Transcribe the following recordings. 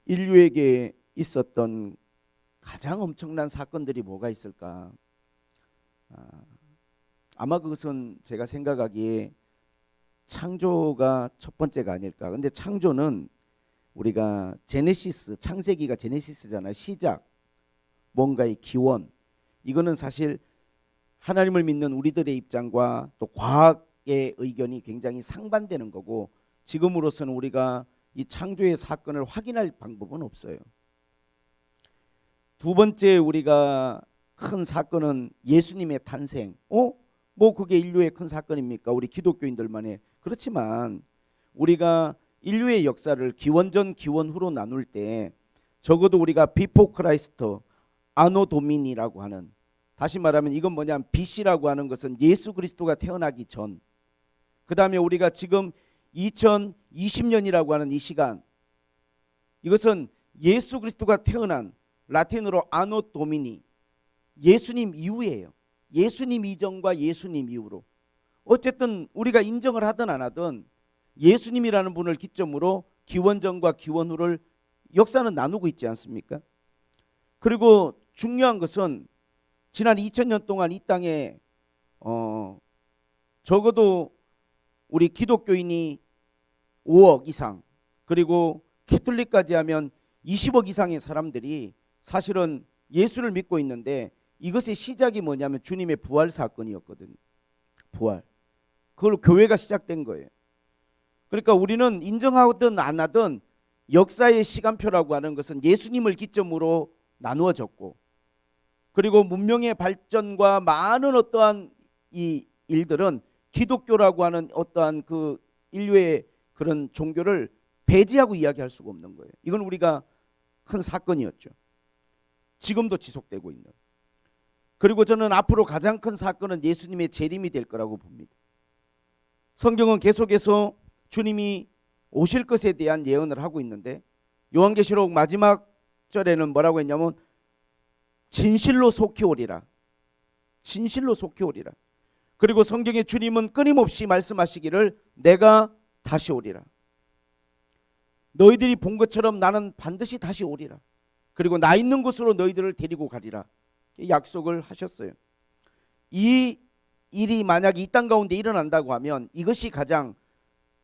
인류에게 있었던 가장 엄청난 사건들이 뭐가 있을까? 아마 그것은 제가 생각하기에 창조가 첫 번째가 아닐까. 근데 창조는 우리가 제네시스, 창세기가 제네시스잖아요. 시작, 뭔가의 기원. 이거는 사실 하나님을 믿는 우리들의 입장과 또 과학의 의견이 굉장히 상반되는 거고, 지금으로서는 우리가 이 창조의 사건을 확인할 방법은 없어요. 두 번째 우리가 큰 사건은 예수님의 탄생. 뭐 그게 인류의 큰 사건입니까? 우리 기독교인들만의. 그렇지만 우리가 인류의 역사를 기원전 기원후로 나눌 때 적어도 우리가 비포 크라이스트, 아노 도미니라고 하는, 다시 말하면 이건 뭐냐면 BC라고 하는 것은 예수 그리스도가 태어나기 전, 그 다음에 우리가 지금 2020년이라고 하는 이 시간, 이것은 예수 그리스도가 태어난, 라틴어로 아노 도미니, 예수님 이후예요. 예수님 이전과 예수님 이후로. 어쨌든 우리가 인정을 하든 안 하든 예수님이라는 분을 기점으로 기원전과 기원후를 역사는 나누고 있지 않습니까? 그리고 중요한 것은 지난 2000년 동안 이 땅에 적어도 우리 기독교인이 5억 이상, 그리고 캐톨릭까지 하면 20억 이상의 사람들이 사실은 예수를 믿고 있는데, 이것의 시작이 뭐냐면 주님의 부활 사건이었거든요. 부활. 그걸로 교회가 시작된 거예요. 그러니까 우리는 인정하든 안 하든 역사의 시간표라고 하는 것은 예수님을 기점으로 나누어졌고, 그리고 문명의 발전과 많은 어떠한 이 일들은 기독교라고 하는 어떠한 그 인류의 그런 종교를 배제하고 이야기할 수가 없는 거예요. 이건 우리가 큰 사건이었죠. 지금도 지속되고 있는. 그리고 저는 앞으로 가장 큰 사건은 예수님의 재림이 될 거라고 봅니다. 성경은 계속해서 주님이 오실 것에 대한 예언을 하고 있는데, 요한계시록 마지막 절에는 뭐라고 했냐면 진실로 속히 오리라. 진실로 속히 오리라. 그리고 성경에 주님은 끊임없이 말씀하시기를 내가 다시 오리라. 너희들이 본 것처럼 나는 반드시 다시 오리라. 그리고 나 있는 곳으로 너희들을 데리고 가리라. 약속을 하셨어요. 이 일이 만약 이 땅 가운데 일어난다고 하면 이것이 가장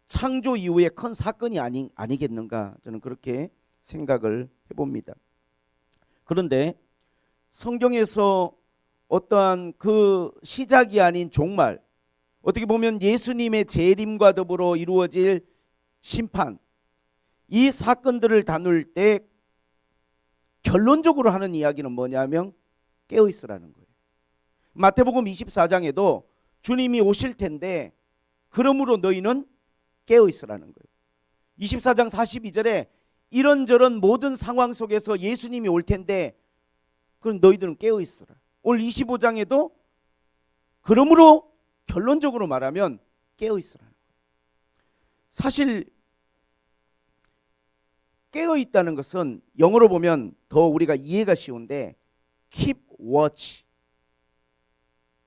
창조 이후의 큰 사건이 아니겠는가, 저는 그렇게 생각을 해봅니다. 그런데 성경에서 어떠한 그 시작이 아닌 종말, 어떻게 보면 예수님의 재림과 더불어 이루어질 심판, 이 사건들을 다룰 때 결론적으로 하는 이야기는 뭐냐면 깨어있으라는 거예요. 마태복음 24장에도 주님이 오실 텐데 그러므로 너희는 깨어있으라는 거예요. 24장 42절에 이런저런 모든 상황 속에서 예수님이 올 텐데 그럼 너희들은 깨어있으라. 오늘 25장에도 그러므로 결론적으로 말하면 깨어있으라는 거예요. 사실 깨어있다는 것은 영어로 보면 더 우리가 이해가 쉬운데 keep watch.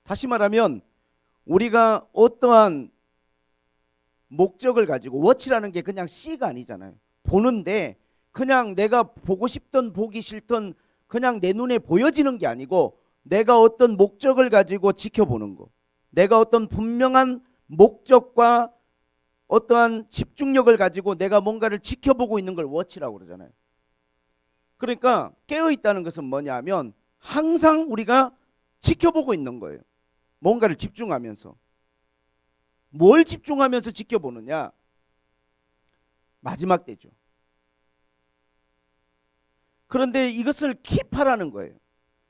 다시 말하면 우리가 어떠한 목적을 가지고, watch라는 게 그냥 C가 아니잖아요. 보는데 그냥 내가 보고 싶든 보기 싫든 그냥 내 눈에 보여지는 게 아니고 내가 어떤 목적을 가지고 지켜보는 거, 내가 어떤 분명한 목적과 어떠한 집중력을 가지고 내가 뭔가를 지켜보고 있는 걸 watch라고 그러잖아요. 그러니까 깨어있다는 것은 뭐냐면 항상 우리가 지켜보고 있는 거예요. 뭔가를 집중하면서. 뭘 집중하면서 지켜보느냐? 마지막 때죠. 그런데 이것을 킵하라는 거예요.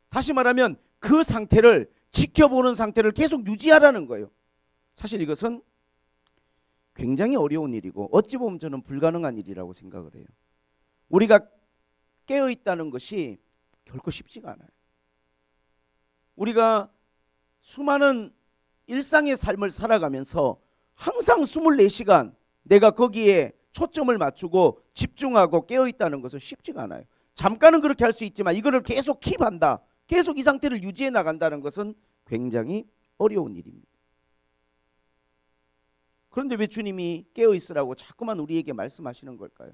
다시 말하면 그 상태를, 지켜보는 상태를 계속 유지하라는 거예요. 사실 이것은 굉장히 어려운 일이고 어찌 보면 저는 불가능한 일이라고 생각을 해요. 우리가 깨어있다는 것이 결코 쉽지가 않아요. 우리가 수많은 일상의 삶을 살아가면서 항상 24시간 내가 거기에 초점을 맞추고 집중하고 깨어있다는 것은 쉽지가 않아요. 잠깐은 그렇게 할 수 있지만 이거를 계속 킵한다, 계속 이 상태를 유지해 나간다는 것은 굉장히 어려운 일입니다. 그런데 왜 주님이 깨어있으라고 자꾸만 우리에게 말씀하시는 걸까요?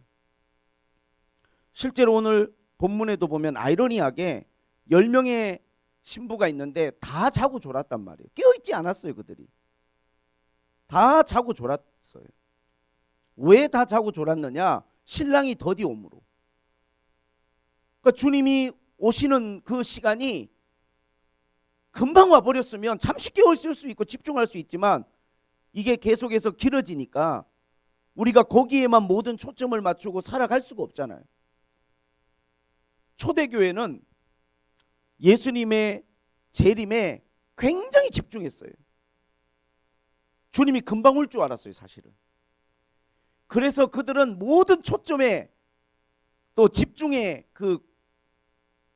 실제로 오늘 본문에도 보면 아이러니하게 10명의 신부가 있는데 다 자고 졸았단 말이에요. 깨어있지 않았어요. 그들이 다 자고 졸았어요. 왜 다 자고 졸았느냐? 신랑이 더디 오므로. 그러니까 주님이 오시는 그 시간이 금방 와버렸으면 잠시 깨어있을 수 있고 집중할 수 있지만 이게 계속해서 길어지니까 우리가 거기에만 모든 초점을 맞추고 살아갈 수가 없잖아요. 초대교회는 예수님의 재림에 굉장히 집중했어요. 주님이 금방 올 줄 알았어요, 사실은. 그래서 그들은 모든 초점에 또 집중의 그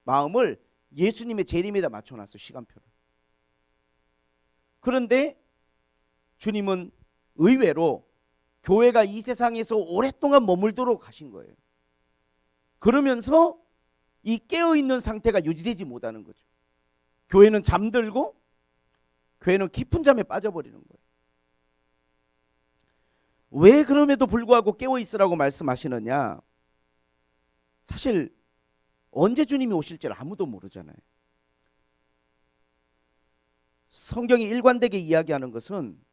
마음을 예수님의 재림에다 맞춰놨어요, 시간표를. 그런데 주님은 의외로 교회가 이 세상에서 오랫동안 머물도록 하신 거예요. 그러면서 이 깨어있는 상태가 유지되지 못하는 거죠. 교회는 잠들고 교회는 깊은 잠에 빠져버리는 거예요. 왜 그럼에도 불구하고 깨어있으라고 말씀하시느냐? 사실 언제 주님이 오실지를 아무도 모르잖아요. 성경이 일관되게 이야기하는 것은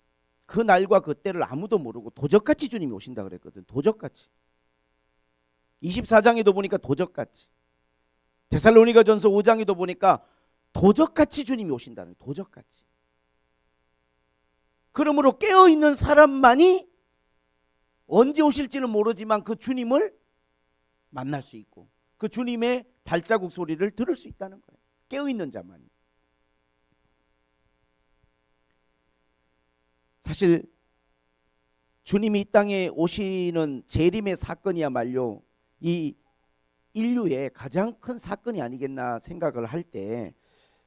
그 날과 그 때를 아무도 모르고 도적같이 주님이 오신다 그랬거든. 도적같이. 24장에도 보니까 도적같이. 데살로니가전서 5장에도 보니까 도적같이 주님이 오신다는 거예요. 도적같이. 그러므로 깨어있는 사람만이 언제 오실지는 모르지만 그 주님을 만날 수 있고 그 주님의 발자국 소리를 들을 수 있다는 거예요. 깨어있는 자만이. 사실 주님이 이 땅에 오시는 재림의 사건이야말로 이 인류의 가장 큰 사건이 아니겠나 생각을 할 때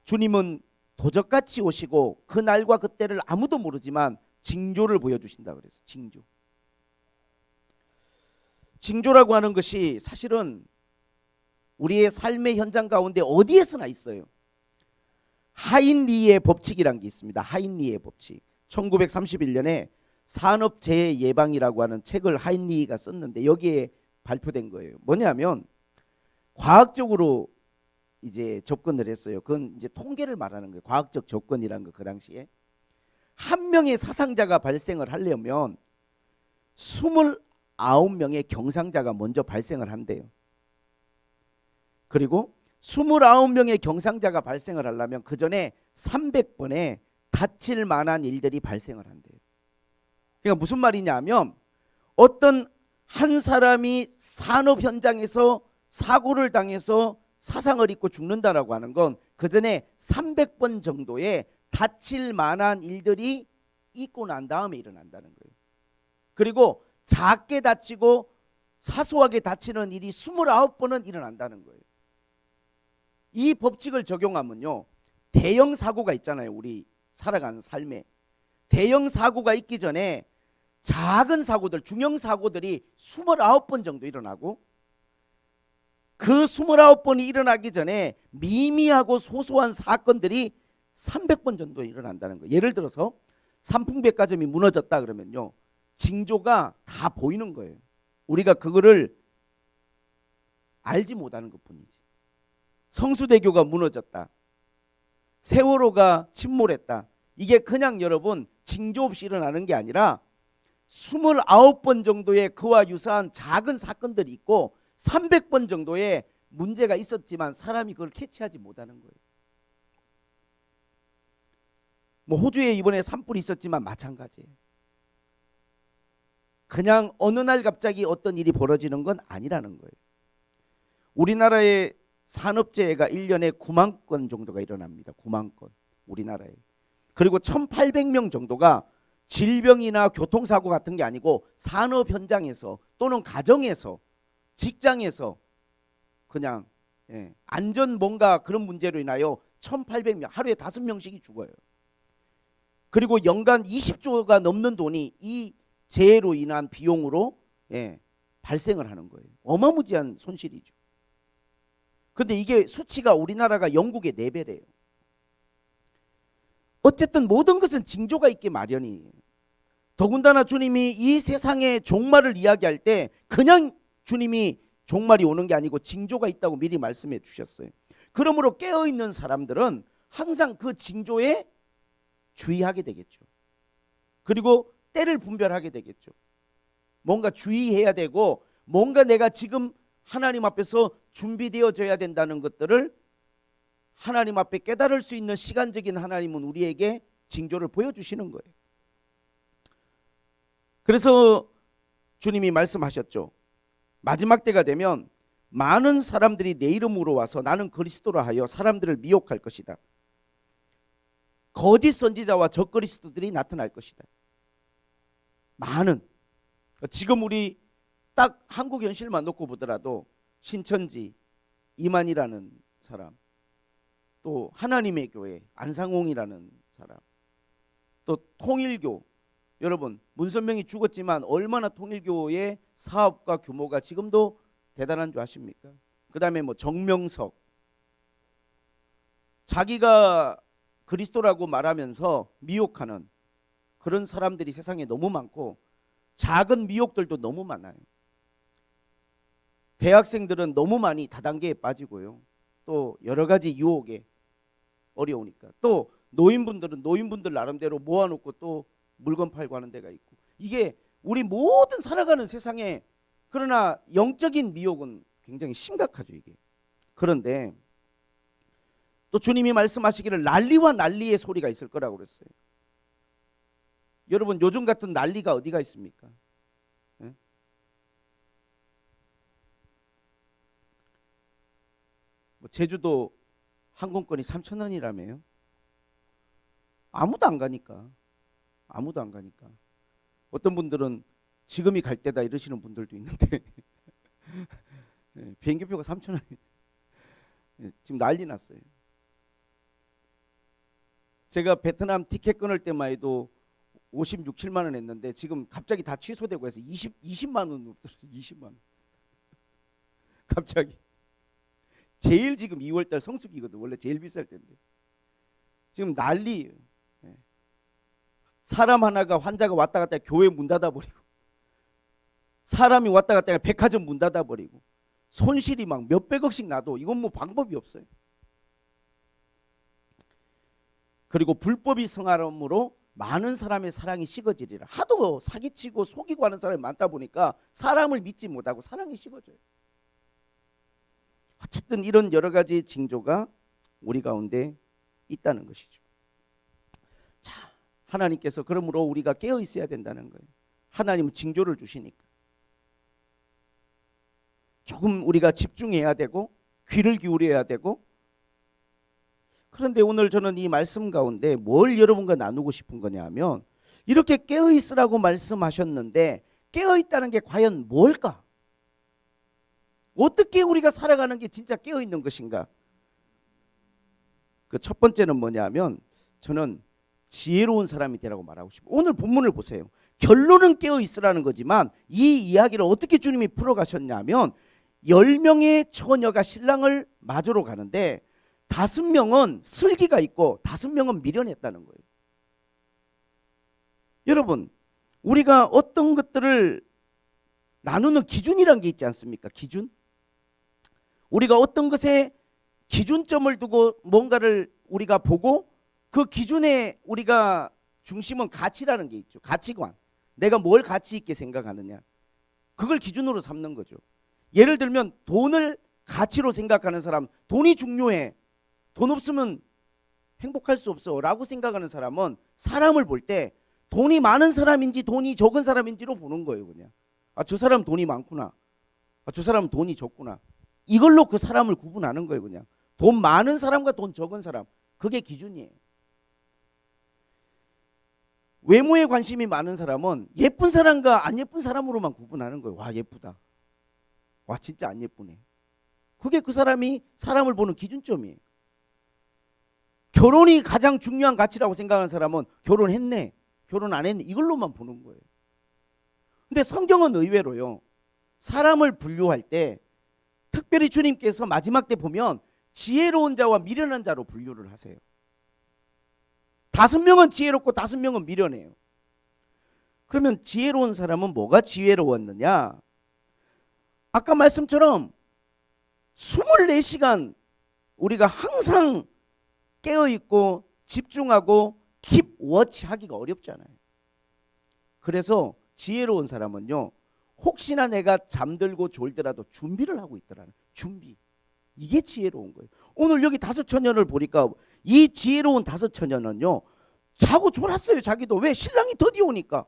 주님은 도적같이 오시고 그 날과 그 때를 아무도 모르지만 징조를 보여주신다 그래서 징조. 징조라고 하는 것이 사실은 우리의 삶의 현장 가운데 어디에서나 있어요. 하인리의 법칙이라는 게 있습니다. 하인리의 법칙. 1931년에 산업재해 예방이라고 하는 책을 하인리가 썼는데 여기에 발표된 거예요. 뭐냐면 과학적으로 이제 접근을 했어요. 그건 이제 통계를 말하는 거예요. 과학적 접근이라는 거. 그 당시에 한 명의 사상자가 발생을 하려면 29명의 경상자가 먼저 발생을 한대요. 그리고 29명의 경상자가 발생을 하려면 그 전에 300번의 다칠 만한 일들이 발생을 한대요. 그러니까 무슨 말이냐면 어떤 한 사람이 산업 현장에서 사고를 당해서 사상을 입고 죽는다라고 하는 건 그 전에 300번 정도의 다칠 만한 일들이 있고 난 다음에 일어난다는 거예요. 그리고 작게 다치고 사소하게 다치는 일이 29번은 일어난다는 거예요. 이 법칙을 적용하면요, 대형 사고가 있잖아요. 우리 살아가는 삶에 대형 사고가 있기 전에 작은 사고들, 중형 사고들이 29번 정도 일어나고 그 29번이 일어나기 전에 미미하고 소소한 사건들이 300번 정도 일어난다는 거예요. 예를 들어서 삼풍백화점이 무너졌다 그러면요, 징조가 다 보이는 거예요. 우리가 그거를 알지 못하는 것뿐이지. 성수대교가 무너졌다, 세월호가 침몰했다, 이게 그냥 여러분 징조 없이 일어나는 게 아니라 29번 정도의 그와 유사한 작은 사건들이 있고 300번 정도의 문제가 있었지만 사람이 그걸 캐치하지 못하는 거예요. 뭐 호주에 이번에 산불이 있었지만 마찬가지예요. 그냥 어느 날 갑자기 어떤 일이 벌어지는 건 아니라는 거예요. 우리나라의 산업재해가 1년에 9만 건 정도가 일어납니다. 9만 건 우리나라에. 그리고 1,800명 정도가 질병이나 교통사고 같은 게 아니고 산업 현장에서 또는 가정에서 직장에서 그냥 안전 뭔가 그런 문제로 인하여 1,800명, 하루에 5명씩이 죽어요. 그리고 연간 20조가 넘는 돈이 이 재해로 인한 비용으로 발생을 하는 거예요. 어마무지한 손실이죠. 근데 이게 수치가 우리나라가 영국의 4배래요. 어쨌든 모든 것은 징조가 있기 마련이에요. 더군다나 주님이 이 세상의 종말을 이야기할 때 그냥 주님이 종말이 오는 게 아니고 징조가 있다고 미리 말씀해 주셨어요. 그러므로 깨어있는 사람들은 항상 그 징조에 주의하게 되겠죠. 그리고 때를 분별하게 되겠죠. 뭔가 주의해야 되고 뭔가 내가 지금 하나님 앞에서 준비되어져야 된다는 것들을 하나님 앞에 깨달을 수 있는 시간적인 하나님은 우리에게 징조를 보여주시는 거예요. 그래서 주님이 말씀하셨죠. 마지막 때가 되면 많은 사람들이 내 이름으로 와서 나는 그리스도라 하여 사람들을 미혹할 것이다. 거짓 선지자와 적그리스도들이 나타날 것이다. 많은. 지금 우리 딱 한국 현실만 놓고 보더라도 신천지 이만희라는 사람, 또 하나님의 교회 안상홍이라는 사람, 또 통일교, 여러분 문선명이 죽었지만 얼마나 통일교의 사업과 규모가 지금도 대단한 줄 아십니까? 그 다음에 뭐 정명석, 자기가 그리스도라고 말하면서 미혹하는 그런 사람들이 세상에 너무 많고 작은 미혹들도 너무 많아요. 대학생들은 너무 많이 다단계에 빠지고요. 또 여러 가지 유혹에 어려우니까. 또 노인분들은 노인분들 나름대로 모아놓고 또 물건 팔고 하는 데가 있고. 이게 우리 모든 살아가는 세상에, 그러나 영적인 미혹은 굉장히 심각하죠 이게. 그런데 또 주님이 말씀하시기를 난리와 난리의 소리가 있을 거라고 그랬어요. 여러분 요즘 같은 난리가 어디가 있습니까? 네? 뭐 제주도 항공권이 3,000원이라며요. 아무도 안 가니까. 아무도 안 가니까. 어떤 분들은 지금이 갈 때다 이러시는 분들도 있는데 네, 비행기표가 3,000원. 네, 지금 난리 났어요. 제가 베트남 티켓 끊을 때만 해도 56, 7만 원 했는데 지금 갑자기 다 취소되고 해서 20만 원으로 떨어졌어요. 20만 원. 갑자기. 제일 지금 2월달 성수기거든. 원래 제일 비쌀 때인데. 지금 난리예요. 네. 사람 하나가 환자가 왔다 갔다 교회 문 닫아버리고, 사람이 왔다 갔다 백화점 문 닫아버리고, 손실이 막 몇백억씩 나도 이건 뭐 방법이 없어요. 그리고 불법이 성함으로 많은 사람의 사랑이 식어지리라. 하도 사기치고 속이고 하는 사람이 많다 보니까 사람을 믿지 못하고 사랑이 식어져요. 어쨌든 이런 여러 가지 징조가 우리 가운데 있다는 것이죠. 자, 하나님께서 그러므로 우리가 깨어 있어야 된다는 거예요. 하나님은 징조를 주시니까. 조금 우리가 집중해야 되고 귀를 기울여야 되고. 그런데 오늘 저는 이 말씀 가운데 뭘 여러분과 나누고 싶은 거냐 하면, 이렇게 깨어 있으라고 말씀하셨는데 깨어 있다는 게 과연 뭘까? 어떻게 우리가 살아가는 게 진짜 깨어 있는 것인가? 그 첫 번째는 뭐냐면 저는 지혜로운 사람이 되라고 말하고 싶어요. 오늘 본문을 보세요. 결론은 깨어 있으라는 거지만 이 이야기를 어떻게 주님이 풀어가셨냐면 10명의 처녀가 신랑을 맞으러 가는데 5명은 슬기가 있고 5명은 미련했다는 거예요. 여러분, 우리가 어떤 것들을 나누는 기준이란 게 있지 않습니까? 기준? 우리가 어떤 것에 기준점을 두고 뭔가를 우리가 보고 그 기준에 우리가 중심은 가치라는 게 있죠. 가치관. 내가 뭘 가치 있게 생각하느냐. 그걸 기준으로 삼는 거죠. 예를 들면 돈을 가치로 생각하는 사람, 돈이 중요해. 돈 없으면 행복할 수 없어 라고 생각하는 사람은 사람을 볼 때 돈이 많은 사람인지 돈이 적은 사람인지로 보는 거예요. 그냥 아, 저 사람 돈이 많구나. 아, 저 사람은 돈이 적구나. 이걸로 그 사람을 구분하는 거예요. 그냥 돈 많은 사람과 돈 적은 사람, 그게 기준이에요. 외모에 관심이 많은 사람은 예쁜 사람과 안 예쁜 사람으로만 구분하는 거예요. 와, 예쁘다. 와, 진짜 안 예쁘네. 그게 그 사람이 사람을 보는 기준점이에요. 결혼이 가장 중요한 가치라고 생각하는 사람은 결혼했네, 결혼 안 했네, 이걸로만 보는 거예요. 근데 성경은 의외로요, 사람을 분류할 때 특별히 주님께서 마지막 때 보면 지혜로운 자와 미련한 자로 분류를 하세요. 5명은 지혜롭고 5명은 미련해요. 그러면 지혜로운 사람은 뭐가 지혜로웠느냐? 아까 말씀처럼 24시간 우리가 항상 깨어있고 집중하고 킵워치 하기가 어렵잖아요. 그래서 지혜로운 사람은요, 혹시나 내가 잠들고 졸더라도 준비를 하고 있더라는 준비. 이게 지혜로운 거예요. 오늘 여기 다섯 처녀를 보니까 이 지혜로운 다섯 처녀는요, 자고 졸았어요. 자기도. 왜? 신랑이 더디 오니까.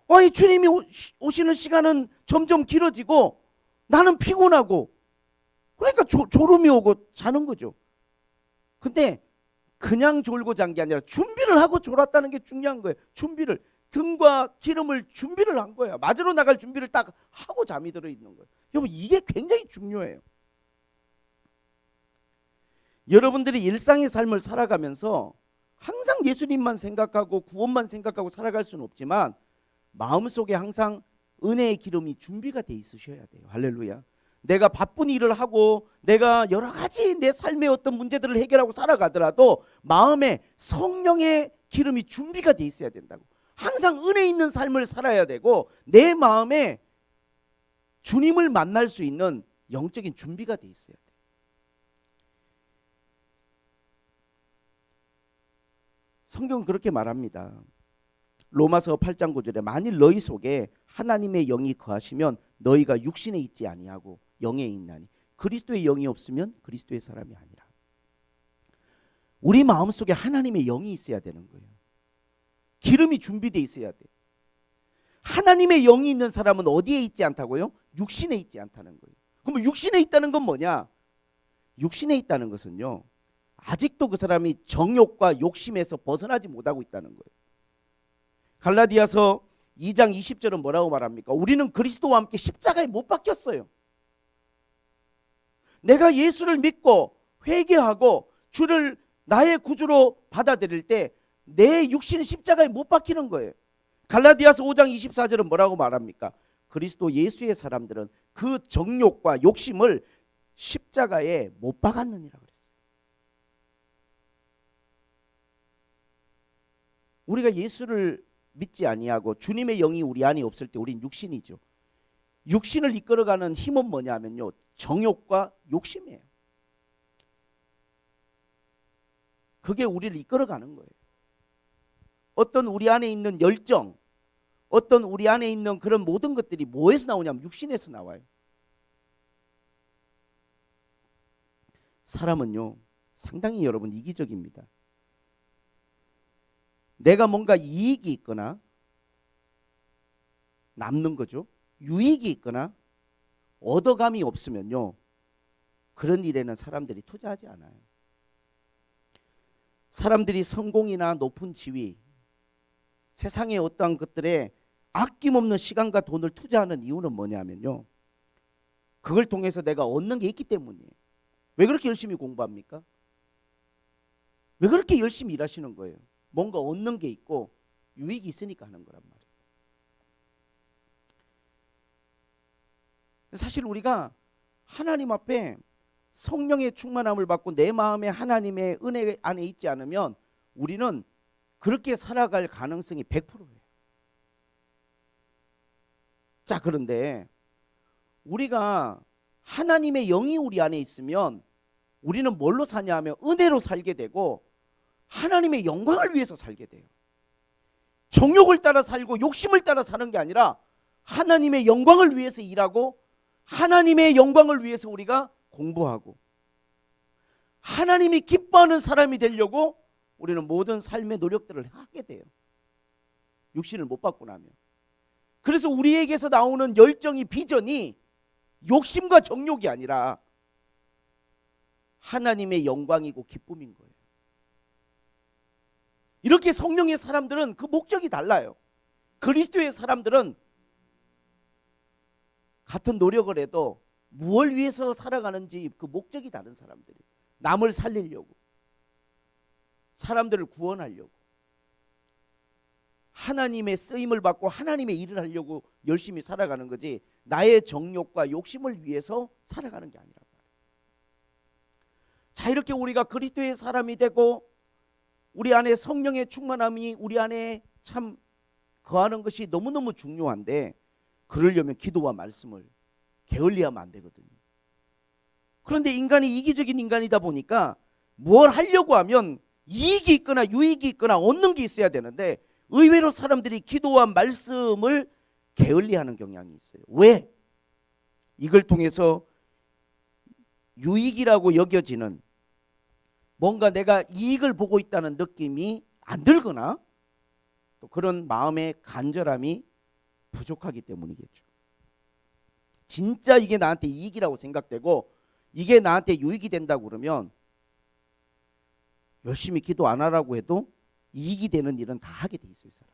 아니, 주님이 오시는 시간은 점점 길어지고 나는 피곤하고, 그러니까 졸음이 오고 자는 거죠. 근데 그냥 졸고 잔 게 아니라 준비를 하고 졸았다는 게 중요한 거예요. 준비를, 등과 기름을 준비를 한 거예요. 맞으러 나갈 준비를 딱 하고 잠이 들어 있는 거예요. 여러분, 이게 굉장히 중요해요. 여러분들이 일상의 삶을 살아가면서 항상 예수님만 생각하고 구원만 생각하고 살아갈 수는 없지만 마음속에 항상 은혜의 기름이 준비가 돼 있으셔야 돼요. 할렐루야. 내가 바쁜 일을 하고 내가 여러 가지 내 삶의 어떤 문제들을 해결하고 살아가더라도 마음에 성령의 기름이 준비가 돼 있어야 된다고. 항상 은혜 있는 삶을 살아야 되고 내 마음에 주님을 만날 수 있는 영적인 준비가 돼 있어야 돼요. 성경은 그렇게 말합니다. 로마서 8장 9절에 만일 너희 속에 하나님의 영이 거하시면 너희가 육신에 있지 아니하고 영에 있나니 그리스도의 영이 없으면 그리스도의 사람이 아니라. 우리 마음속에 하나님의 영이 있어야 되는 거예요. 기름이 준비되어 있어야 돼. 하나님의 영이 있는 사람은 어디에 있지 않다고요? 육신에 있지 않다는 거예요. 그럼 육신에 있다는 건 뭐냐? 육신에 있다는 것은요, 아직도 그 사람이 정욕과 욕심에서 벗어나지 못하고 있다는 거예요. 갈라디아서 2장 20절은 뭐라고 말합니까? 우리는 그리스도와 함께 십자가에 못 박혔어요. 내가 예수를 믿고 회개하고 주를 나의 구주로 받아들일 때 내 육신은 십자가에 못 박히는 거예요. 갈라디아서 5장 24절은 뭐라고 말합니까? 그리스도 예수의 사람들은 그 정욕과 욕심을 십자가에 못 박았느니라 그랬어요. 우리가 예수를 믿지 아니하고 주님의 영이 우리 안에 없을 때 우린 육신이죠. 육신을 이끌어가는 힘은 뭐냐면요, 정욕과 욕심이에요. 그게 우리를 이끌어가는 거예요. 어떤 우리 안에 있는 열정, 어떤 우리 안에 있는 그런 모든 것들이 뭐에서 나오냐면 육신에서 나와요. 사람은요, 상당히 여러분 이기적입니다. 내가 뭔가 이익이 있거나 남는 거죠. 유익이 있거나 얻어감이 없으면요, 그런 일에는 사람들이 투자하지 않아요. 사람들이 성공이나 높은 지위, 세상의 어떠한 것들에 아낌없는 시간과 돈을 투자하는 이유는 뭐냐면요, 그걸 통해서 내가 얻는 게 있기 때문이에요. 왜 그렇게 열심히 공부합니까? 왜 그렇게 열심히 일하시는 거예요? 뭔가 얻는 게 있고 유익이 있으니까 하는 거란 말이에요. 사실 우리가 하나님 앞에 성령의 충만함을 받고 내 마음에 하나님의 은혜 안에 있지 않으면 우리는 그렇게 살아갈 가능성이 100%예요. 자, 그런데 우리가 하나님의 영이 우리 안에 있으면 우리는 뭘로 사냐 하면 은혜로 살게 되고 하나님의 영광을 위해서 살게 돼요. 정욕을 따라 살고 욕심을 따라 사는 게 아니라 하나님의 영광을 위해서 일하고 하나님의 영광을 위해서 우리가 공부하고 하나님이 기뻐하는 사람이 되려고 우리는 모든 삶의 노력들을 하게 돼요. 육신을 못 받고 나면. 그래서 우리에게서 나오는 열정이, 비전이 욕심과 정욕이 아니라 하나님의 영광이고 기쁨인 거예요. 이렇게 성령의 사람들은 그 목적이 달라요. 그리스도의 사람들은 같은 노력을 해도 무엇을 위해서 살아가는지 그 목적이 다른 사람들이에요. 남을 살리려고, 사람들을 구원하려고, 하나님의 쓰임을 받고 하나님의 일을 하려고 열심히 살아가는 거지 나의 정욕과 욕심을 위해서 살아가는 게 아니란 말이에요. 자, 이렇게 우리가 그리스도의 사람이 되고 우리 안에 성령의 충만함이 우리 안에 참 거하는 것이 너무너무 중요한데, 그러려면 기도와 말씀을 게을리하면 안 되거든요. 그런데 인간이 이기적인 인간이다 보니까 뭘 하려고 하면 이익이 있거나 유익이 있거나 얻는 게 있어야 되는데 의외로 사람들이 기도와 말씀을 게을리하는 경향이 있어요. 왜? 이걸 통해서 유익이라고 여겨지는 뭔가 내가 이익을 보고 있다는 느낌이 안 들거나 또 그런 마음의 간절함이 부족하기 때문이겠죠. 진짜 이게 나한테 이익이라고 생각되고 이게 나한테 유익이 된다고 그러면 열심히 기도 안 하라고 해도 이익이 되는 일은 다 하게 돼 있어요. 사람.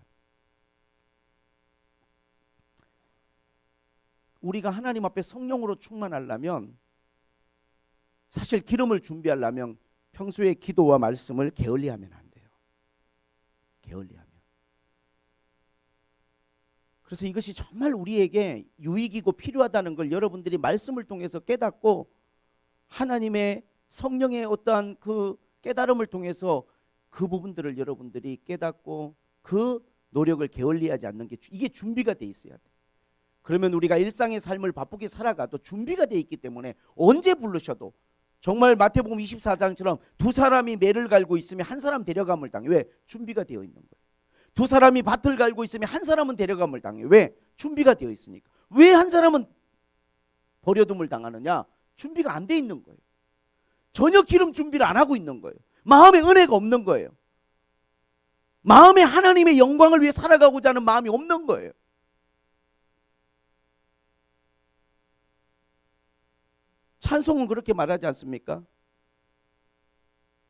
우리가 하나님 앞에 성령으로 충만하려면 사실 기름을 준비하려면 평소에 기도와 말씀을 게을리하면 안 돼요. 게을리하면. 그래서 이것이 정말 우리에게 유익이고 필요하다는 걸 여러분들이 말씀을 통해서 깨닫고 하나님의 성령의 어떠한 그 깨달음을 통해서 그 부분들을 여러분들이 깨닫고 그 노력을 게을리하지 않는 게 이게 준비가 돼 있어야 돼. 그러면 우리가 일상의 삶을 바쁘게 살아가도 준비가 돼 있기 때문에 언제 부르셔도 정말 마태복음 24장처럼 두 사람이 매를 갈고 있으면 한 사람 데려감을 당해. 왜? 준비가 되어 있는 거예요. 두 사람이 밭을 갈고 있으면 한 사람은 데려감을 당해. 왜? 준비가 되어 있으니까. 왜 한 사람은 버려둠을 당하느냐? 준비가 안 돼 있는 거예요. 전혀 기름 준비를 안 하고 있는 거예요. 마음에 은혜가 없는 거예요. 마음에 하나님의 영광을 위해 살아가고자 하는 마음이 없는 거예요. 찬송은 그렇게 말하지 않습니까?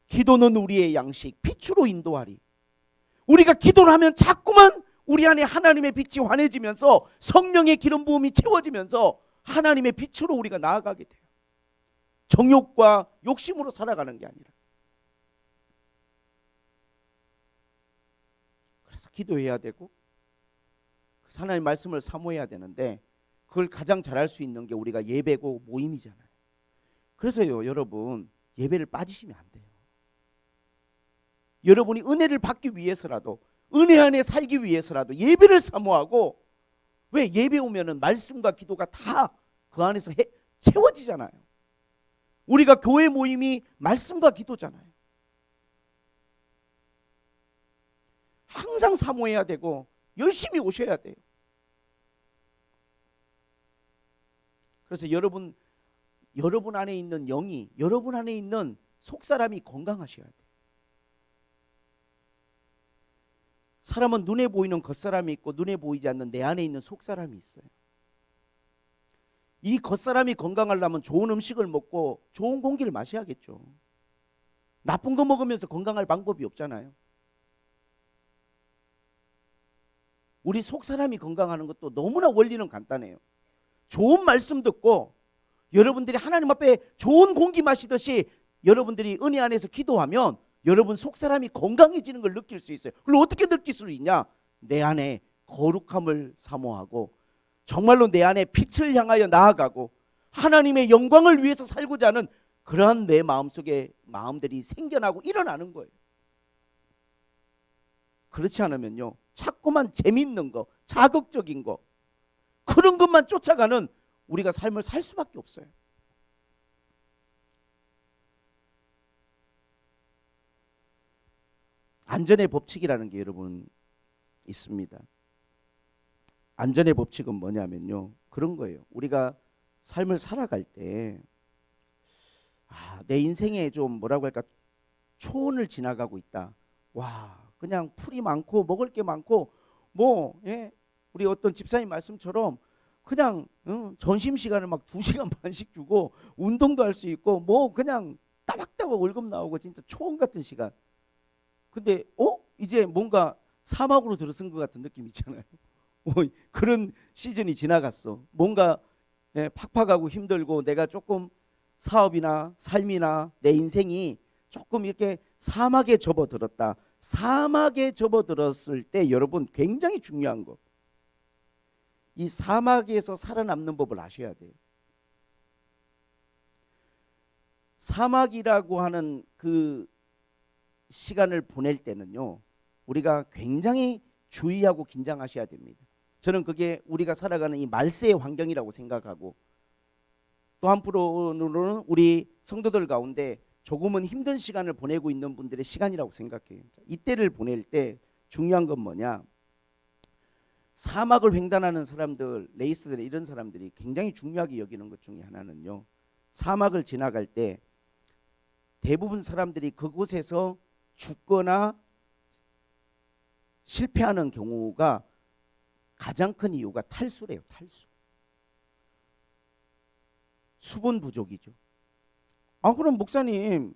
기도는 우리의 양식, 빛으로 인도하리. 우리가 기도를 하면 자꾸만 우리 안에 하나님의 빛이 환해지면서 성령의 기름 부음이 채워지면서 하나님의 빛으로 우리가 나아가게 돼요. 정욕과 욕심으로 살아가는 게 아니라. 그래서 기도해야 되고 하나님의 말씀을 사모해야 되는데 그걸 가장 잘할 수 있는 게 우리가 예배고 모임이잖아요. 그래서요, 여러분 예배를 빠지시면 안 돼요. 여러분이 은혜를 받기 위해서라도 은혜 안에 살기 위해서라도 예배를 사모하고, 왜? 예배 오면은 말씀과 기도가 다 그 안에서 채워지잖아요. 우리가 교회 모임이 말씀과 기도잖아요. 항상 사모해야 되고 열심히 오셔야 돼요. 그래서 여러분 안에 있는 영이, 여러분 안에 있는 속사람이 건강하셔야 돼요. 사람은 눈에 보이는 겉사람이 있고 눈에 보이지 않는 내 안에 있는 속사람이 있어요. 이 겉사람이 건강하려면 좋은 음식을 먹고 좋은 공기를 마셔야겠죠. 나쁜 거 먹으면서 건강할 방법이 없잖아요. 우리 속사람이 건강하는 것도 너무나 원리는 간단해요. 좋은 말씀 듣고 여러분들이 하나님 앞에 좋은 공기 마시듯이 여러분들이 은혜 안에서 기도하면 여러분 속사람이 건강해지는 걸 느낄 수 있어요. 그걸 어떻게 느낄 수 있냐? 내 안에 거룩함을 사모하고 정말로 내 안에 빛을 향하여 나아가고 하나님의 영광을 위해서 살고자 하는 그러한 내 마음속에 마음들이 생겨나고 일어나는 거예요. 그렇지 않으면요, 자꾸만 재밌는 거, 자극적인 거, 그런 것만 쫓아가는 우리가 삶을 살 수밖에 없어요. 안전의 법칙이라는 게 여러분 있습니다. 안전의 법칙은 뭐냐면요, 그런 거예요. 우리가 삶을 살아갈 때 내 인생에 좀 뭐라고 할까, 초원을 지나가고 있다. 와, 그냥 풀이 많고 먹을 게 많고 우리 어떤 집사님 말씀처럼 그냥 점심시간을 막 2시간 반씩 주고 운동도 할 수 있고 그냥 따박따박 월급 나오고 진짜 초원 같은 시간. 근데 이제 뭔가 사막으로 들어선 것 같은 느낌 있잖아요. 그런 시즌이 지나갔어. 뭔가 팍팍하고 힘들고 내가 조금 사업이나 삶이나 내 인생이 조금 이렇게 사막에 접어들었다. 사막에 접어들었을 때 여러분 굉장히 중요한 거, 이 사막에서 살아남는 법을 아셔야 돼요. 사막이라고 하는 그 시간을 보낼 때는요, 우리가 굉장히 주의하고 긴장하셔야 됩니다. 저는 그게 우리가 살아가는 이 말세의 환경이라고 생각하고 또 한편으로는 우리 성도들 가운데 조금은 힘든 시간을 보내고 있는 분들의 시간이라고 생각해요. 이때를 보낼 때 중요한 건 뭐냐? 사막을 횡단하는 사람들, 레이스들 이런 사람들이 굉장히 중요하게 여기는 것 중에 하나는요. 사막을 지나갈 때 대부분 사람들이 그곳에서 죽거나 실패하는 경우가 가장 큰 이유가 탈수래요. 탈수. 수분 부족이죠. 그럼 목사님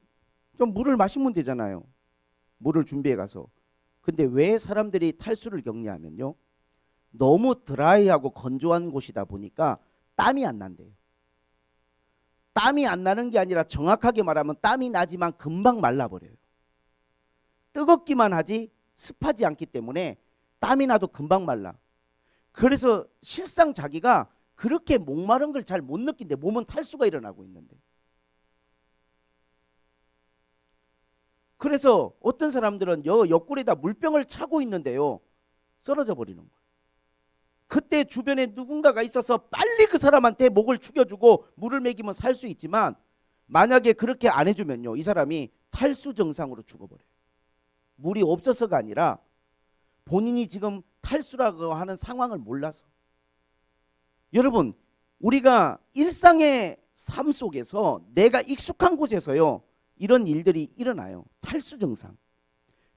좀 물을 마시면 되잖아요. 물을 준비해 가서. 근데 왜 사람들이 탈수를 겪냐면요. 너무 드라이하고 건조한 곳이다 보니까 땀이 안 난대요. 땀이 안 나는 게 아니라 정확하게 말하면 땀이 나지만 금방 말라버려요. 뜨겁기만 하지 습하지 않기 때문에 땀이 나도 금방 말라. 그래서 실상 자기가 그렇게 목마른 걸 잘 못 느낀대. 몸은 탈수가 일어나고 있는데. 그래서 어떤 사람들은 옆구리에다 물병을 차고 있는데요. 쓰러져 버리는 거예요. 그때 주변에 누군가가 있어서 빨리 그 사람한테 목을 죽여주고 물을 먹이면 살 수 있지만 만약에 그렇게 안 해주면요. 이 사람이 탈수 증상으로 죽어버려요. 물이 없어서가 아니라 본인이 지금 탈수라고 하는 상황을 몰라서. 여러분, 우리가 일상의 삶 속에서 내가 익숙한 곳에서요. 이런 일들이 일어나요. 탈수 증상.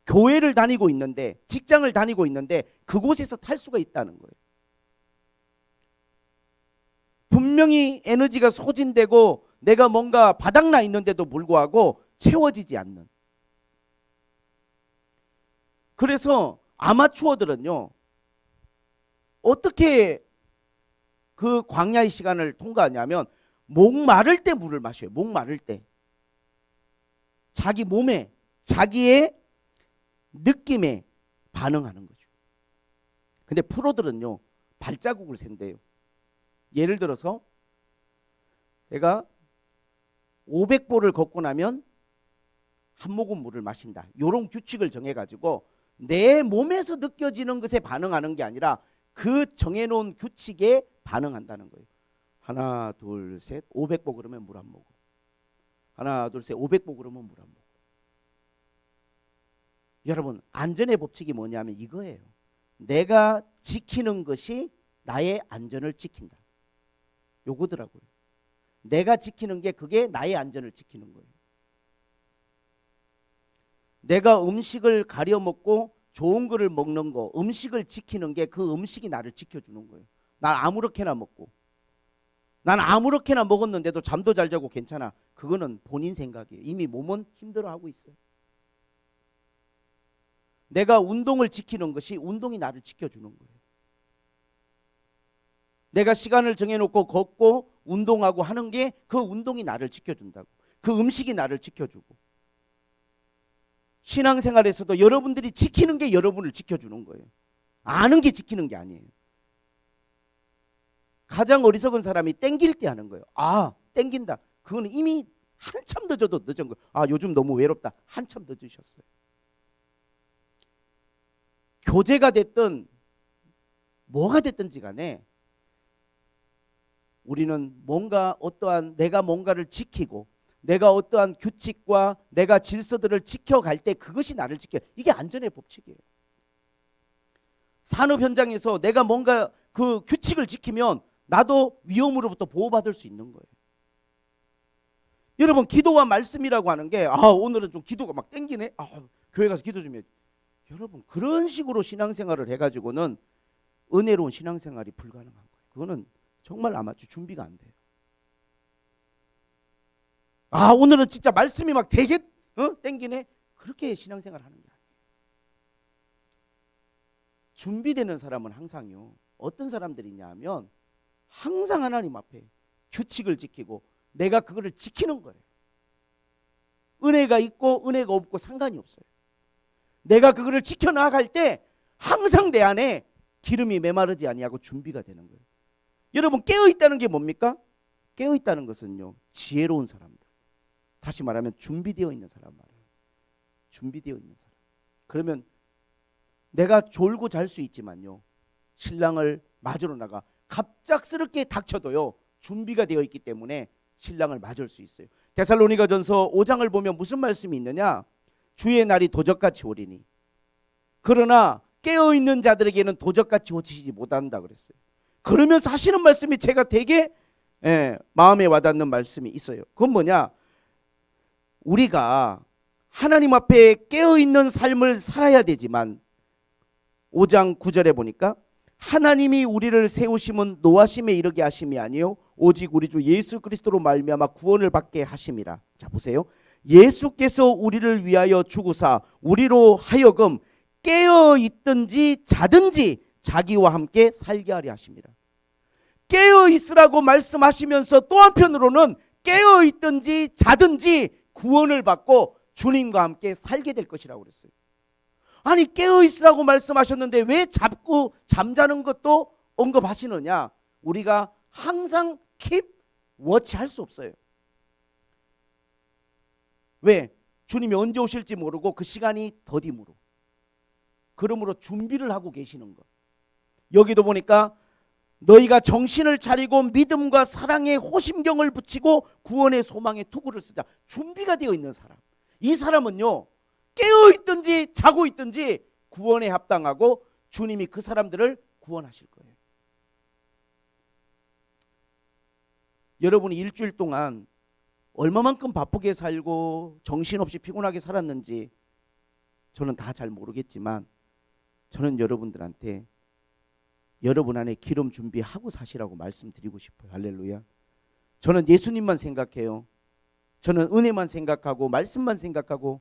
교회를 다니고 있는데, 직장을 다니고 있는데 그곳에서 탈수가 있다는 거예요. 분명히 에너지가 소진되고 내가 뭔가 바닥나 있는데도 불구하고 채워지지 않는. 그래서 아마추어들은요. 어떻게 그 광야의 시간을 통과하냐면 목 마를 때 물을 마셔요. 목 마를 때. 자기 몸에, 자기의 느낌에 반응하는 거죠. 근데 프로들은요. 발자국을 센대요. 예를 들어서 내가 500보를 걷고 나면 한 모금 물을 마신다. 이런 규칙을 정해가지고 내 몸에서 느껴지는 것에 반응하는 게 아니라 그 정해놓은 규칙에 반응한다는 거예요. 하나, 둘, 셋, 500보 그러면 물 한 모금. 하나, 둘, 셋, 500보 그러면 물 한 모금. 여러분, 안전의 법칙이 뭐냐면 이거예요. 내가 지키는 것이 나의 안전을 지킨다. 요거더라고요. 내가 지키는 게 그게 나의 안전을 지키는 거예요. 내가 음식을 가려 먹고 좋은 거를 먹는 거, 음식을 지키는 게 그 음식이 나를 지켜주는 거예요. 난 아무렇게나 먹고, 난 아무렇게나 먹었는데도 잠도 잘 자고 괜찮아. 그거는 본인 생각이에요. 이미 몸은 힘들어하고 있어요. 내가 운동을 지키는 것이 운동이 나를 지켜주는 거예요. 내가 시간을 정해놓고 걷고 운동하고 하는 게 그 운동이 나를 지켜준다고. 그 음식이 나를 지켜주고. 신앙생활에서도 여러분들이 지키는 게 여러분을 지켜주는 거예요. 아는 게 지키는 게 아니에요. 가장 어리석은 사람이 땡길 때 하는 거예요. 땡긴다. 그거는 이미 한참 늦어도 늦은 거예요. 요즘 너무 외롭다. 한참 늦으셨어요. 교제가 됐든 뭐가 됐든지 간에 우리는 어떠한 내가 뭔가를 지키고 내가 어떠한 규칙과 내가 질서들을 지켜갈 때 그것이 나를 지켜요. 이게 안전의 법칙이에요. 산업 현장에서 내가 뭔가 그 규칙을 지키면 나도 위험으로부터 보호받을 수 있는 거예요. 여러분, 기도와 말씀이라고 하는 게 오늘은 좀 기도가 막 땡기네. 교회 가서 기도 좀 해. 여러분, 그런 식으로 신앙생활을 해가지고는 은혜로운 신앙생활이 불가능한 거예요. 그거는 정말 아마추어 준비가 안 돼요. 오늘은 진짜 말씀이 막 되게 땡기네. 그렇게 신앙생활 하는 게 아니에요. 준비되는 사람은 항상요. 어떤 사람들이냐 하면 항상 하나님 앞에 규칙을 지키고 내가 그거를 지키는 거예요. 은혜가 있고 은혜가 없고 상관이 없어요. 내가 그거를 지켜나갈 때 항상 내 안에 기름이 메마르지 아니하고 준비가 되는 거예요. 여러분, 깨어있다는 게 뭡니까? 깨어있다는 것은요, 지혜로운 사람들. 다시 말하면 준비되어 있는 사람 말이에요. 준비되어 있는 사람. 그러면 내가 졸고 잘 수 있지만요, 신랑을 맞으러 나가 갑작스럽게 닥쳐도요 준비가 되어 있기 때문에 신랑을 맞을 수 있어요. 데살로니가전서 5장을 보면 무슨 말씀이 있느냐? 주의 날이 도적같이 오리니 그러나 깨어있는 자들에게는 도적같이 오치지 못한다 그랬어요. 그러면서 하시는 말씀이 제가 되게 마음에 와닿는 말씀이 있어요. 그건 뭐냐? 우리가 하나님 앞에 깨어있는 삶을 살아야 되지만 5장 9절에 보니까 하나님이 우리를 세우심은 노하심에 이르게 하심이 아니요 오직 우리 주 예수 그리스도로 말미암아 구원을 받게 하심이라. 자 보세요. 예수께서 우리를 위하여 죽으사 우리로 하여금 깨어 있든지 자든지 자기와 함께 살게 하려 하심이라. 깨어 있으라고 말씀하시면서 또 한편으로는 깨어 있든지 자든지 구원을 받고 주님과 함께 살게 될 것이라고 그랬어요. 아니 깨어 있으라고 말씀하셨는데 왜 자꾸 잠자는 것도 언급하시느냐? 우리가 항상 keep watch 할 수 없어요. 왜? 주님이 언제 오실지 모르고 그 시간이 더디므로. 그러므로 준비를 하고 계시는 것. 여기도 보니까 너희가 정신을 차리고 믿음과 사랑에 호심경을 붙이고 구원의 소망에 투구를 쓰자. 준비가 되어 있는 사람. 이 사람은요 깨어 있든지 자고 있든지 구원에 합당하고 주님이 그 사람들을 구원하실 거예요. 여러분이 일주일 동안 얼마만큼 바쁘게 살고 정신없이 피곤하게 살았는지 저는 다 잘 모르겠지만 저는 여러분들한테 여러분 안에 기름 준비하고 사시라고 말씀드리고 싶어요. 할렐루야. 저는 예수님만 생각해요. 저는 은혜만 생각하고 말씀만 생각하고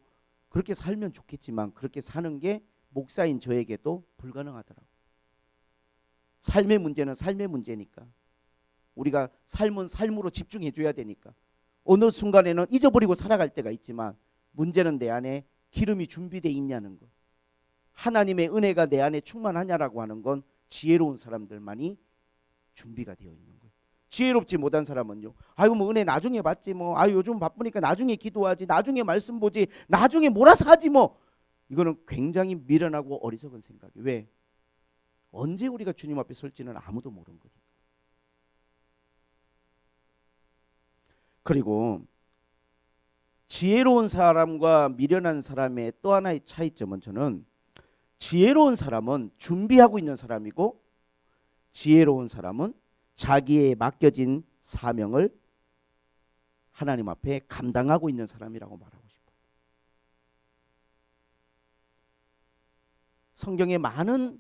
그렇게 살면 좋겠지만 그렇게 사는 게 목사인 저에게도 불가능하더라고요. 삶의 문제는 삶의 문제니까 우리가 삶은 삶으로 집중해 줘야 되니까 어느 순간에는 잊어버리고 살아갈 때가 있지만 문제는 내 안에 기름이 준비되어 있냐는 것. 하나님의 은혜가 내 안에 충만하냐라고 하는 건 지혜로운 사람들만이 준비가 되어 있는 거예요. 지혜롭지 못한 사람은요. 아이고 뭐 은혜 나중에 받지 뭐. 아유 요즘 바쁘니까 나중에 기도하지. 나중에 말씀 보지. 나중에 몰아서 하지 뭐. 이거는 굉장히 미련하고 어리석은 생각이에요. 왜? 언제 우리가 주님 앞에 설지는 아무도 모르는 거니까. 그리고 지혜로운 사람과 미련한 사람의 또 하나의 차이점은 저는 지혜로운 사람은 준비하고 있는 사람이고 지혜로운 사람은 자기의 맡겨진 사명을 하나님 앞에 감당하고 있는 사람이라고 말하고 싶어요. 성경의 많은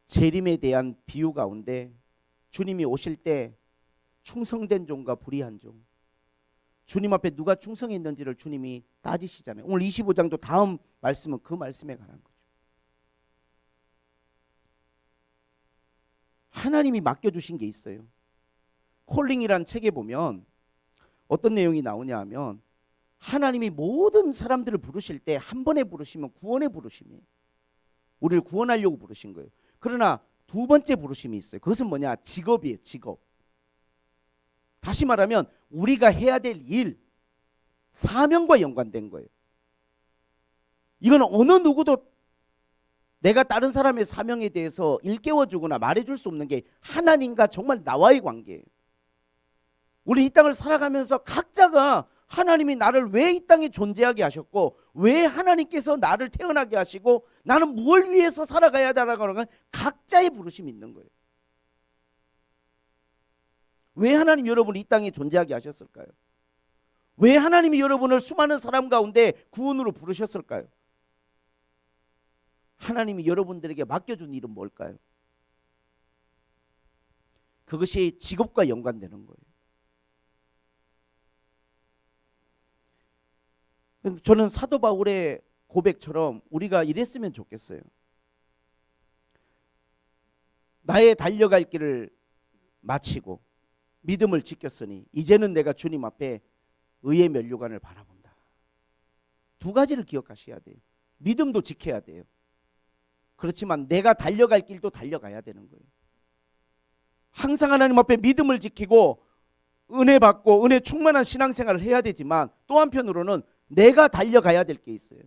재림에 대한 비유 가운데 주님이 오실 때 충성된 종과 불의한 종, 주님 앞에 누가 충성했는지를 주님이 따지시잖아요. 오늘 25장도 다음 말씀은 그 말씀에 관한 거죠. 하나님이 맡겨주신 게 있어요. 콜링이란 책에 보면 어떤 내용이 나오냐 하면 하나님이 모든 사람들을 부르실 때 한 번에 부르시면 구원에 부르심이에요. 우리를 구원하려고 부르신 거예요. 그러나 두 번째 부르심이 있어요. 그것은 뭐냐? 직업이에요. 직업. 다시 말하면 우리가 해야 될 일, 사명과 연관된 거예요. 이건 어느 누구도 내가 다른 사람의 사명에 대해서 일깨워주거나 말해줄 수 없는 게 하나님과 정말 나와의 관계예요. 우리 이 땅을 살아가면서 각자가 하나님이 나를 왜 이 땅에 존재하게 하셨고 왜 하나님께서 나를 태어나게 하시고 나는 무엇을 위해서 살아가야 되라고 하는 건 각자의 부르심이 있는 거예요. 왜 하나님 여러분을 이 땅에 존재하게 하셨을까요? 왜 하나님이 여러분을 수많은 사람 가운데 구원으로 부르셨을까요? 하나님이 여러분들에게 맡겨준 일은 뭘까요? 그것이 직업과 연관되는 거예요. 저는 사도 바울의 고백처럼 우리가 이랬으면 좋겠어요. 나의 달려갈 길을 마치고 믿음을 지켰으니 이제는 내가 주님 앞에 의의 면류관을 바라본다. 두 가지를 기억하셔야 돼요. 믿음도 지켜야 돼요. 그렇지만 내가 달려갈 길도 달려가야 되는 거예요. 항상 하나님 앞에 믿음을 지키고 은혜 받고 은혜 충만한 신앙생활을 해야 되지만 또 한편으로는 내가 달려가야 될 게 있어요.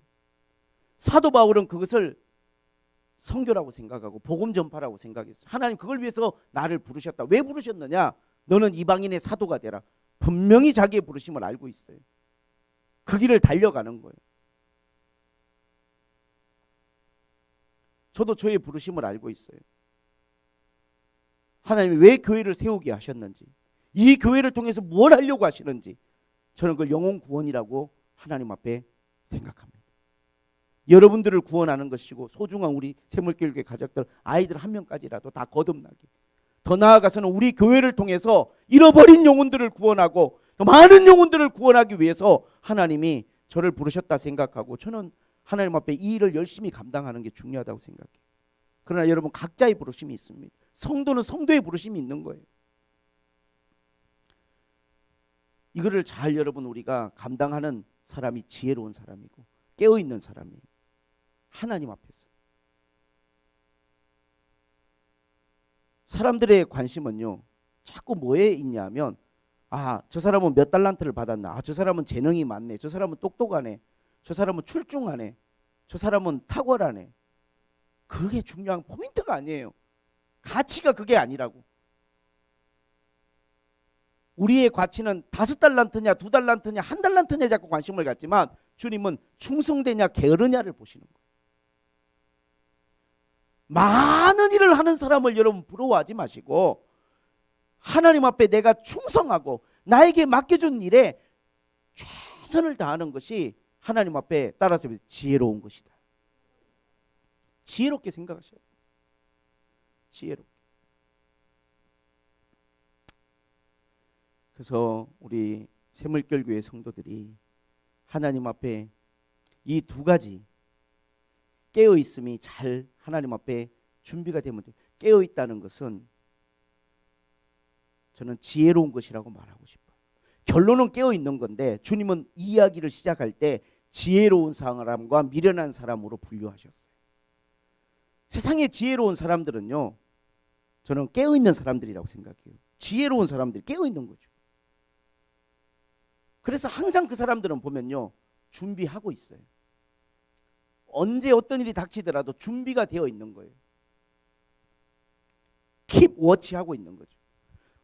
사도 바울은 그것을 선교라고 생각하고 복음 전파라고 생각했어요. 하나님 그걸 위해서 나를 부르셨다. 왜 부르셨느냐? 너는 이방인의 사도가 되라. 분명히 자기의 부르심을 알고 있어요. 그 길을 달려가는 거예요. 저도 저의 부르심을 알고 있어요. 하나님이 왜 교회를 세우게 하셨는지, 이 교회를 통해서 뭘 하려고 하시는지, 저는 그걸 영혼 구원이라고 하나님 앞에 생각합니다. 여러분들을 구원하는 것이고, 소중한 우리 샘물교회 가족들, 아이들 한 명까지라도 다 거듭나게, 더 나아가서는 우리 교회를 통해서 잃어버린 영혼들을 구원하고 더 많은 영혼들을 구원하기 위해서 하나님이 저를 부르셨다 생각하고, 저는 하나님 앞에 이 일을 열심히 감당하는 게 중요하다고 생각해요. 그러나 여러분, 각자의 부르심이 있습니다. 성도는 성도의 부르심이 있는 거예요. 이거를 잘 여러분 우리가 감당하는 사람이 지혜로운 사람이고 깨어있는 사람이에요. 하나님 앞에서. 사람들의 관심은요, 자꾸 뭐에 있냐면, 저 사람은 몇 달란트를 받았나, 저 사람은 재능이 많네, 저 사람은 똑똑하네, 저 사람은 출중하네, 저 사람은 탁월하네. 그게 중요한 포인트가 아니에요. 가치가 그게 아니라고. 우리의 가치는 5달란트냐 2달란트냐 1달란트냐 자꾸 관심을 갖지만, 주님은 충성되냐 게으르냐를 보시는 거예요. 많은 일을 하는 사람을 여러분 부러워하지 마시고, 하나님 앞에 내가 충성하고 나에게 맡겨준 일에 최선을 다하는 것이 하나님 앞에 따라서 지혜로운 것이다. 지혜롭게 생각하셔야 돼요. 지혜롭게. 그래서 우리 샘물결교회 성도들이 하나님 앞에 이 두 가지 깨어있음이 잘 하나님 앞에 준비가 되면 돼요. 깨어있다는 것은 저는 지혜로운 것이라고 말하고 싶어요. 결론은 깨어있는 건데, 주님은 이 이야기를 시작할 때 지혜로운 사람과 미련한 사람으로 분류하셨어요. 세상에 지혜로운 사람들은요, 저는 깨어있는 사람들이라고 생각해요. 지혜로운 사람들이 깨어있는 거죠. 그래서 항상 그 사람들은 보면요, 준비하고 있어요. 언제 어떤 일이 닥치더라도 준비가 되어 있는 거예요. 킵 워치하고 있는 거죠.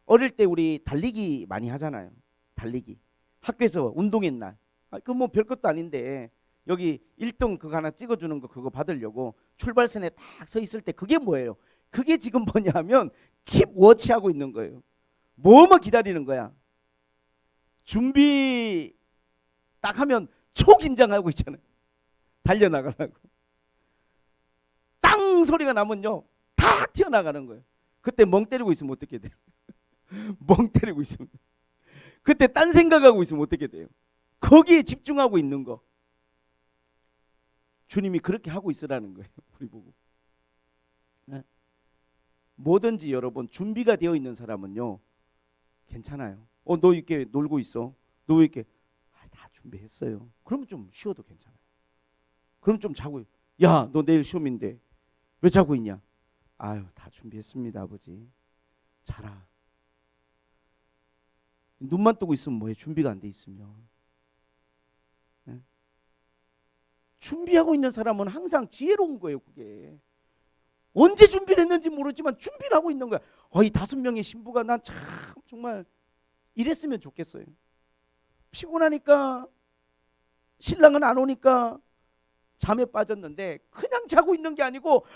어릴 때 우리 달리기 많이 하잖아요. 달리기. 학교에서 운동회 날. 그거 뭐 별것도 아닌데, 여기 1등 그거 하나 찍어주는 거 그거 받으려고 출발선에 딱 서 있을 때 그게 뭐예요? 그게 지금 뭐냐면 킵 워치하고 있는 거예요. 뭐만 기다리는 거야. 준비 딱 하면 초긴장하고 있잖아요. 달려나가려고. 땅 소리가 나면요, 탁 튀어나가는 거예요. 그때 멍 때리고 있으면 어떻게 돼요? 멍 때리고 있으면, 그때 딴 생각하고 있으면 어떻게 돼요? 거기에 집중하고 있는 거. 주님이 그렇게 하고 있으라는 거예요. 우리 보고. 네? 뭐든지 여러분 준비가 되어 있는 사람은요, 괜찮아요. 너 이렇게 놀고 있어. 너 왜 이렇게, 다 준비했어요. 그러면 좀 쉬어도 괜찮아요. 그럼 좀 자고, 야, 너 내일 시험인데 왜 자고 있냐? 아유, 다 준비했습니다, 아버지. 자라. 눈만 뜨고 있으면 뭐해? 준비가 안 돼 있으면. 네? 준비하고 있는 사람은 항상 지혜로운 거예요. 그게 언제 준비를 했는지 모르지만 준비를 하고 있는 거야. 이 5명의 신부가 난 참 정말 이랬으면 좋겠어요. 피곤하니까 신랑은 안 오니까 잠에 빠졌는데, 그냥 자고 있는 게 아니고,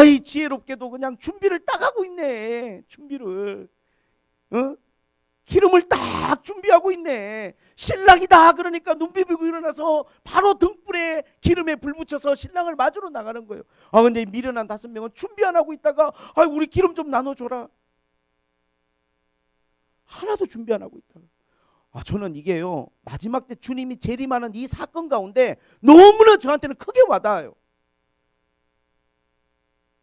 이 지혜롭게도 그냥 준비를 딱 하고 있네. 준비를, 기름을 딱 준비하고 있네. 신랑이다 그러니까 눈 비비고 일어나서 바로 등불에 기름에 불 붙여서 신랑을 맞으러 나가는 거예요. 근데 미련한 5명은 준비 안 하고 있다가, 우리 기름 좀 나눠줘라. 하나도 준비 안 하고 있다가. 저는 이게요, 마지막 때 주님이 재림하는 이 사건 가운데 너무나 저한테는 크게 와닿아요.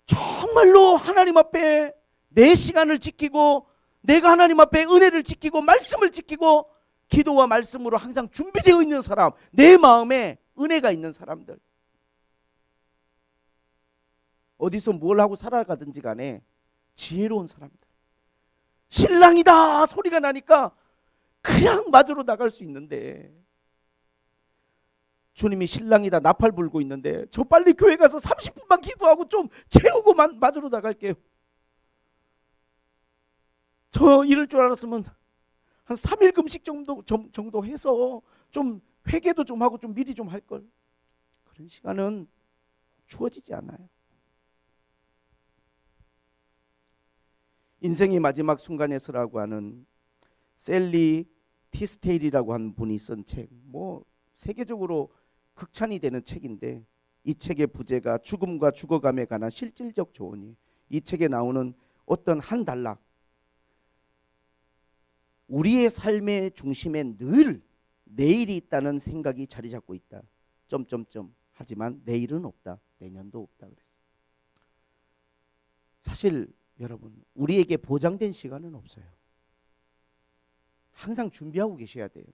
정말로 하나님 앞에 내 시간을 지키고, 내가 하나님 앞에 은혜를 지키고 말씀을 지키고 기도와 말씀으로 항상 준비되어 있는 사람, 내 마음에 은혜가 있는 사람들, 어디서 뭘 하고 살아가든지 간에 지혜로운 사람들, 신랑이다 소리가 나니까 그냥 맞으러 나갈 수 있는데, 주님이 신랑이다 나팔 불고 있는데 저 빨리 교회 가서 30분만 기도하고 좀 채우고 맞으러 나갈게요. 저 이럴 줄 알았으면 한 3일 금식 정도 해서 좀 회개도 좀 하고 좀 미리 좀 할 걸. 그런 시간은 주어지지 않아요. 인생의 마지막 순간에서라고 하는 셀리 티스테일이라고 하는 분이 쓴 책, 뭐 세계적으로 극찬이 되는 책인데, 이 책의 부제가 죽음과 죽어감에 관한 실질적 조언이에요. 이 책에 나오는 어떤 한 단락, 우리의 삶의 중심에 늘 내일이 있다는 생각이 자리 잡고 있다. 점점점. 하지만 내일은 없다. 내년도 없다 그랬어요. 사실 여러분, 우리에게 보장된 시간은 없어요. 항상 준비하고 계셔야 돼요.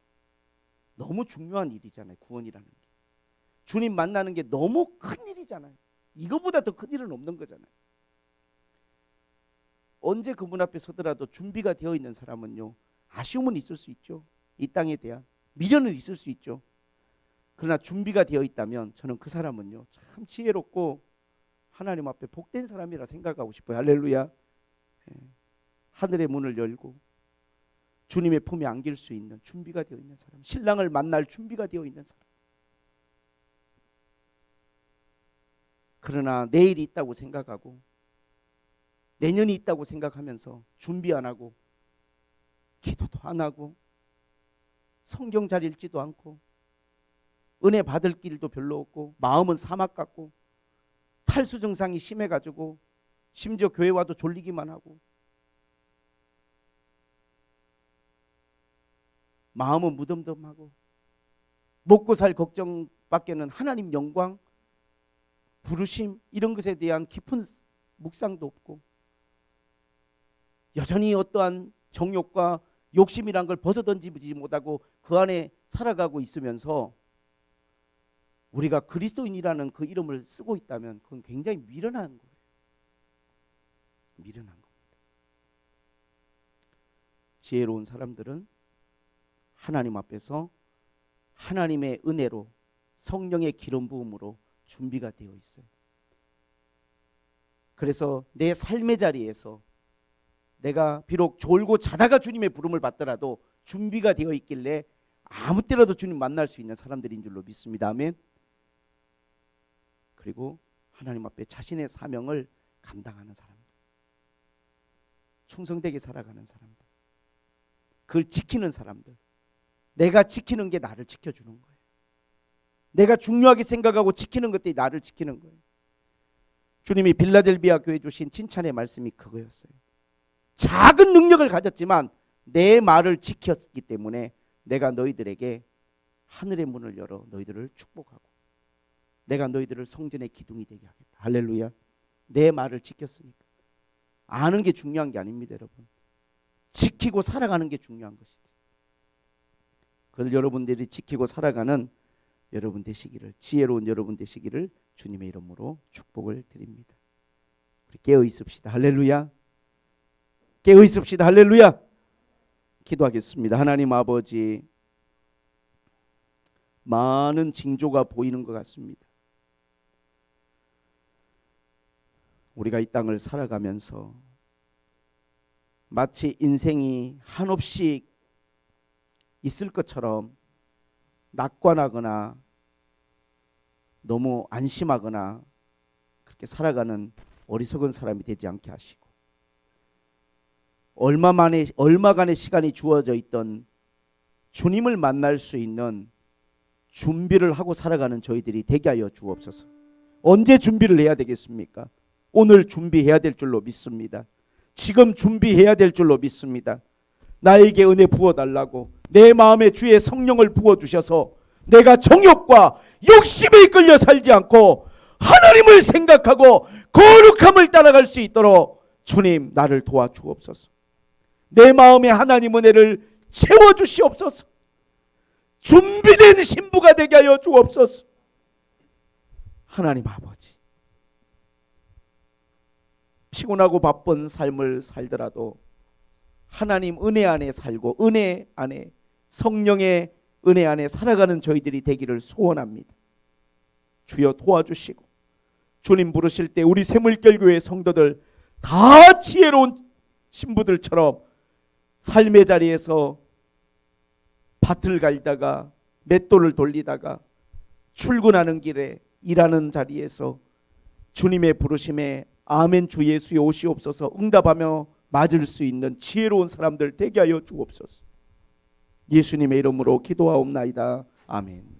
너무 중요한 일이잖아요. 구원이라는 게. 주님 만나는 게 너무 큰 일이잖아요. 이거보다 더 큰 일은 없는 거잖아요. 언제 그분 앞에 서더라도 준비가 되어 있는 사람은요, 아쉬움은 있을 수 있죠. 이 땅에 대한 미련은 있을 수 있죠. 그러나 준비가 되어 있다면 저는 그 사람은요, 참 지혜롭고 하나님 앞에 복된 사람이라 생각하고 싶어요. 할렐루야. 하늘의 문을 열고 주님의 품에 안길 수 있는 준비가 되어 있는 사람, 신랑을 만날 준비가 되어 있는 사람. 그러나 내일이 있다고 생각하고 내년이 있다고 생각하면서 준비 안 하고 기도도 안 하고 성경 잘 읽지도 않고 은혜 받을 길도 별로 없고 마음은 사막 같고 탈수 증상이 심해가지고 심지어 교회 와도 졸리기만 하고 마음은 무덤덤하고 먹고 살 걱정밖에는 하나님 영광, 부르심 이런 것에 대한 깊은 묵상도 없고 여전히 어떠한 정욕과 욕심이란 걸 벗어던지지 못하고 그 안에 살아가고 있으면서 우리가 그리스도인이라는 그 이름을 쓰고 있다면 그건 굉장히 미련한 거예요. 미련한 겁니다. 지혜로운 사람들은 하나님 앞에서 하나님의 은혜로 성령의 기름 부음으로 준비가 되어 있어요. 그래서 내 삶의 자리에서 내가 비록 졸고 자다가 주님의 부름을 받더라도 준비가 되어 있길래 아무 때라도 주님 만날 수 있는 사람들인 줄로 믿습니다. 아멘. 그리고 하나님 앞에 자신의 사명을 감당하는 사람들, 충성되게 살아가는 사람들, 그걸 지키는 사람들. 내가 지키는 게 나를 지켜주는 거예요. 내가 중요하게 생각하고 지키는 것들이 나를 지키는 거예요. 주님이 빌라델비아 교회 주신 칭찬의 말씀이 그거였어요. 작은 능력을 가졌지만 내 말을 지켰기 때문에 내가 너희들에게 하늘의 문을 열어 너희들을 축복하고 내가 너희들을 성전의 기둥이 되게 하겠다. 할렐루야. 내 말을 지켰으니까. 아는 게 중요한 게 아닙니다, 여러분. 지키고 살아가는 게 중요한 것이지. 그걸 여러분들이 지키고 살아가는 여러분 되시기를, 지혜로운 여러분 되시기를 주님의 이름으로 축복을 드립니다. 우리 깨어 있읍시다. 할렐루야. 깨어 있읍시다. 할렐루야. 기도하겠습니다. 하나님 아버지, 많은 징조가 보이는 것 같습니다. 우리가 이 땅을 살아가면서 마치 인생이 한없이 있을 것처럼 낙관하거나 너무 안심하거나 그렇게 살아가는 어리석은 사람이 되지 않게 하시고 얼마간의 시간이 주어져 있던 주님을 만날 수 있는 준비를 하고 살아가는 저희들이 되게 하여 주옵소서. 언제 준비를 해야 되겠습니까? 오늘 준비해야 될 줄로 믿습니다. 지금 준비해야 될 줄로 믿습니다. 나에게 은혜 부어달라고 내 마음에 주의 성령을 부어주셔서 내가 정욕과 욕심에 이끌려 살지 않고 하나님을 생각하고 거룩함을 따라갈 수 있도록 주님 나를 도와주옵소서. 내 마음에 하나님 은혜를 채워주시옵소서. 준비된 신부가 되게 하여 주옵소서. 하나님 아버지, 피곤하고 바쁜 삶을 살더라도 하나님 은혜 안에 살고 은혜 안에 성령의 은혜 안에 살아가는 저희들이 되기를 소원합니다. 주여 도와주시고 주님 부르실 때 우리 새물결교회 성도들 다 지혜로운 신부들처럼 삶의 자리에서 밭을 갈다가 맷돌을 돌리다가 출근하는 길에 일하는 자리에서 주님의 부르심에 아멘 주 예수여 오시옵소서 응답하며 맞을 수 있는 지혜로운 사람들 되게 하여 주옵소서. 예수님의 이름으로 기도하옵나이다. 아멘.